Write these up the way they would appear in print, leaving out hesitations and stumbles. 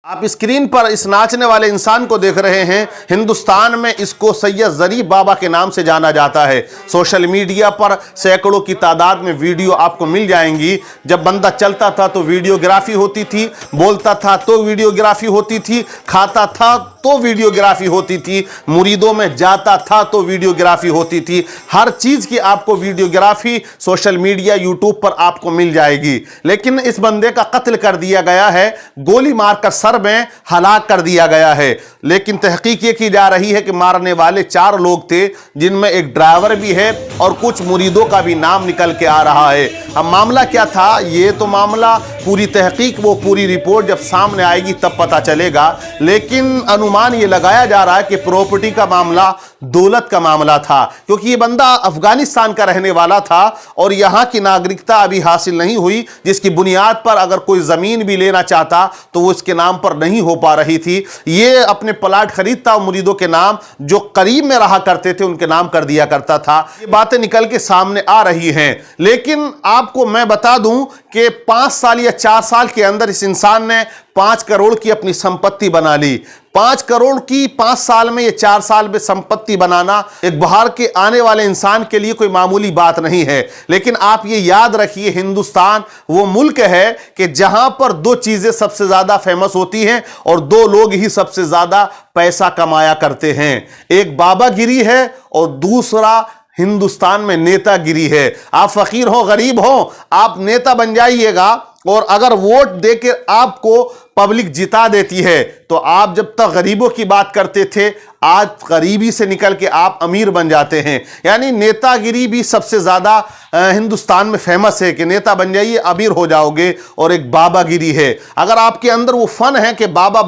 آپ اسکرین پر اس ناچنے والے انسان کو دیکھ رہے ہیں۔ ہندوستان میں اس کو سید ظریف بابا کے نام سے جانا جاتا ہے۔ سوشل میڈیا پر سینکڑوں کی تعداد میں ویڈیو آپ کو مل جائیں گی۔ جب بندہ چلتا تھا تو ویڈیوگرافی ہوتی تھی، بولتا تھا تو ویڈیوگرافی ہوتی تھی، کھاتا تھا تو ویڈیوگرافی ہوتی تھی، مریدوں میں جاتا تھا تو ویڈیوگرافی ہوتی تھی۔ ہر چیز کی آپ کو ویڈیوگرافی سوشل میڈیا یوٹیوب پر آپ کو مل جائے گی۔ لیکن اس بندے کا قتل کر دیا گیا ہے، گولی مار کر سر میں ہلاک کر دیا گیا ہے۔ لیکن تحقیق یہ کی جا رہی ہے کہ مارنے والے 4 لوگ تھے، جن میں ایک ڈرائیور بھی ہے اور کچھ مریدوں کا بھی نام نکل کے آ رہا ہے۔ اب معاملہ کیا تھا، یہ تو معاملہ پوری تحقیق، وہ پوری رپورٹ جب سامنے آئے گی تب پتہ چلے گا۔ لیکن انومان یہ لگایا جا رہا ہے کہ پراپرٹی کا معاملہ دولت کا معاملہ تھا، کیونکہ یہ بندہ افغانستان کا رہنے والا تھا اور یہاں کی ناگرکتا ابھی حاصل نہیں ہوئی، جس کی بنیاد پر اگر کوئی زمین بھی لینا چاہتا تو وہ اس کے نام پر نہیں ہو پا رہی تھی۔ یہ اپنے پلاٹ خریدتا مریدوں کے نام، جو قریب میں رہا کرتے تھے ان کے نام کر دیا کرتا تھا۔ یہ باتیں نکل کے سامنے آ رہی ہیں۔ لیکن آپ کو میں بتا دوں کہ 5 سال یا 4 سال کے اندر اس انسان نے 5 کروڑ کی اپنی سمپتی بنا لی۔ 5 کروڑ کی 5 سال میں یا 4 سال میں سمپتی بنانا ایک باہر کے آنے والے انسان کے لیے کوئی معمولی بات نہیں ہے۔ لیکن آپ یہ یاد رکھیے، ہندوستان وہ ملک ہے کہ جہاں پر 2 چیزیں سب سے زیادہ فیمس ہوتی ہیں اور 2 لوگ ہی سب سے زیادہ پیسہ کمایا کرتے ہیں۔ ایک بابا گیری ہے اور دوسرا ہندوستان میں نیتا گیری ہے۔ آپ فقیر ہو، غریب ہو، آپ نیتا بن جائیے گا، اور اگر ووٹ دے کے آپ کو پبلک جتا دیتی ہے تو آپ جب تک غریبوں کی بات کرتے تھے، آج غریبی سے نکل کے آپ امیر بن جاتے ہیں۔ یعنی نیتا گیری بھی سب سے زیادہ ہندوستان میں فیمس ہے کہ نیتا بن جائیے، امیر ہو جاؤ گے۔ اور ایک بابا گیری ہے۔ اگر آپ کے اندر وہ فن ہے کہ بابا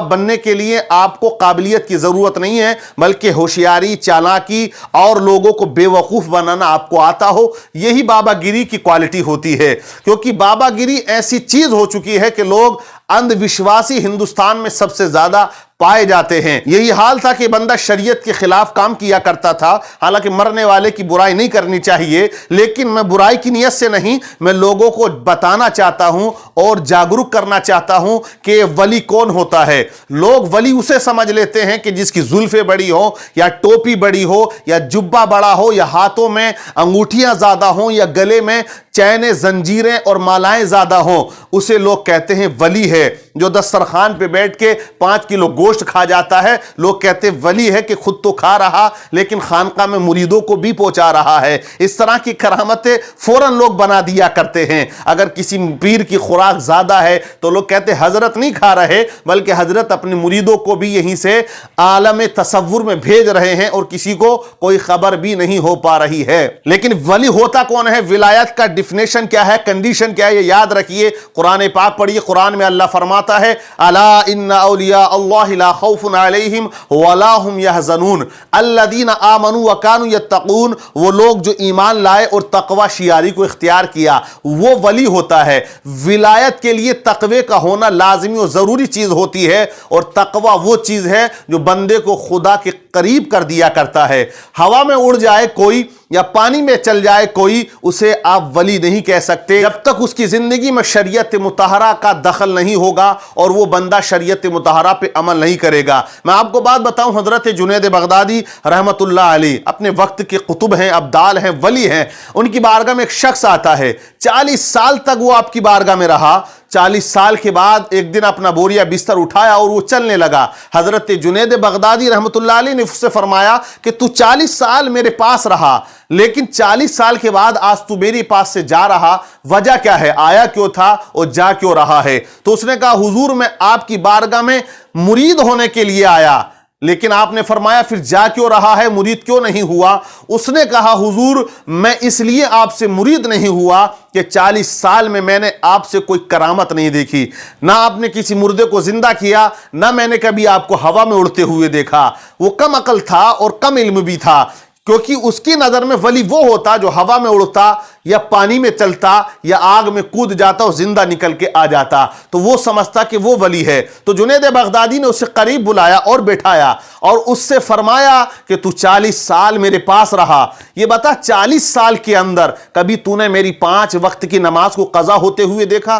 بننے کے لیے آپ کو قابلیت کی ضرورت نہیں ہے، بلکہ ہوشیاری، چالاکی اور لوگوں کو بے وقوف بنانا آپ کو آتا ہو، یہی بابا گیری کی کوالٹی ہوتی ہے۔ کیونکہ بابا گیری ایسی چیز ہو چکی ہے کہ لوگ اندھ وشواسی ہندوستان میں سب سے زیادہ پائے جاتے ہیں۔ یہی حال تھا کہ بندہ شریعت کے خلاف کام کیا کرتا تھا۔ حالانکہ مرنے والے کی برائی نہیں کرنی چاہیے، لیکن میں برائی کی نیت سے نہیں، میں لوگوں کو بتانا چاہتا ہوں اور جاگرک کرنا چاہتا ہوں کہ ولی کون ہوتا ہے۔ لوگ ولی اسے سمجھ لیتے ہیں کہ جس کی زلفیں بڑی ہو، یا ٹوپی بڑی ہو، یا جبہ بڑا ہو، یا ہاتھوں میں انگوٹھیاں زیادہ ہوں، یا گلے میں چینیں، زنجیریں اور مالائیں زیادہ ہوں، اسے لوگ کہتے ہیں ولی ہے۔ جو دسترخوان پہ بیٹھ کے 5 کلو گوشت کھا جاتا ہے، لوگ کہتے ہیں ولی ہے کہ خود تو کھا رہا لیکن خانقاہ میں مریدوں کو بھی پہنچا رہا ہے۔ اس طرح کی کرامتیں فوراً لوگ بنا دیا کرتے ہیں۔ اگر کسی پیر کی خوراک زیادہ ہے تو لوگ کہتے ہیں حضرت نہیں کھا رہے، بلکہ حضرت اپنے مریدوں کو بھی یہیں سے عالم تصور میں بھیج رہے ہیں اور کسی کو کوئی خبر بھی نہیں ہو پا رہی ہے۔ لیکن ولی ہوتا کون ہے؟ ولایت کا ڈیفینیشن کیا ہے، کنڈیشن کیا ہے، یہ یاد رکھیے۔ قرآن پاک پڑھیے، قرآن میں اللہ فرماتا ہے الا ان اولیاء اللہ لا خوف علیہم ولا هم يحزنون الذین آمنوا وكانوا يتقون۔ وہ لوگ جو ایمان لائے اور تقوی شیاری کو اختیار کیا، وہ ولی ہوتا ہے۔ ولایت کے لیے تقوی کا ہونا لازمی اور ضروری چیز ہوتی ہے، اور تقوی وہ چیز ہے جو بندے کو خدا کے قریب کر دیا کرتا ہے۔ ہوا میں اڑ جائے کوئی یا پانی میں چل جائے کوئی، اسے آپ ولی نہیں کہہ سکتے جب تک اس کی زندگی میں شریعت مطہرہ کا دخل نہیں ہوگا اور وہ بندہ شریعت مطہرہ پہ عمل نہیں کرے گا۔ میں آپ کو بات بتاؤں، حضرت جنید بغدادی رحمت اللہ علیہ اپنے وقت کے قطب ہیں، ابدال ہیں، ولی ہیں۔ ان کی بارگاہ میں ایک شخص آتا ہے، 40 سال تک وہ آپ کی بارگاہ میں رہا۔ 40 سال کے بعد ایک دن اپنا بوریا بستر اٹھایا اور وہ چلنے لگا۔ حضرت جنید بغدادی رحمت اللہ علیہ نے اس سے فرمایا کہ تو 40 سال میرے پاس رہا، لیکن 40 سال کے بعد آج تو میرے پاس سے جا رہا، وجہ کیا ہے؟ آیا کیوں تھا اور جا کیوں رہا ہے؟ تو اس نے کہا حضور میں آپ کی بارگاہ میں مرید ہونے کے لیے آیا، لیکن آپ نے فرمایا پھر جا کیوں رہا ہے، مرید کیوں نہیں ہوا؟ اس نے کہا حضور میں اس لیے آپ سے مرید نہیں ہوا کہ 40 سال میں نے آپ سے کوئی کرامت نہیں دیکھی، نہ آپ نے کسی مردے کو زندہ کیا، نہ میں نے کبھی آپ کو ہوا میں اڑتے ہوئے دیکھا۔ وہ کم عقل تھا اور کم علم بھی تھا، کیونکہ اس کی نظر میں ولی وہ ہوتا جو ہوا میں اڑتا یا پانی میں چلتا یا آگ میں کود جاتا اور زندہ نکل کے آ جاتا، تو وہ سمجھتا کہ وہ ولی ہے۔ تو جنید بغدادی نے اسے قریب بلایا اور بیٹھایا اور اس سے فرمایا کہ تو 40 سال میرے پاس رہا، یہ بتا 40 سال کے اندر کبھی تو نے میری 5 وقت کی نماز کو قضا ہوتے ہوئے دیکھا؟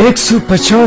150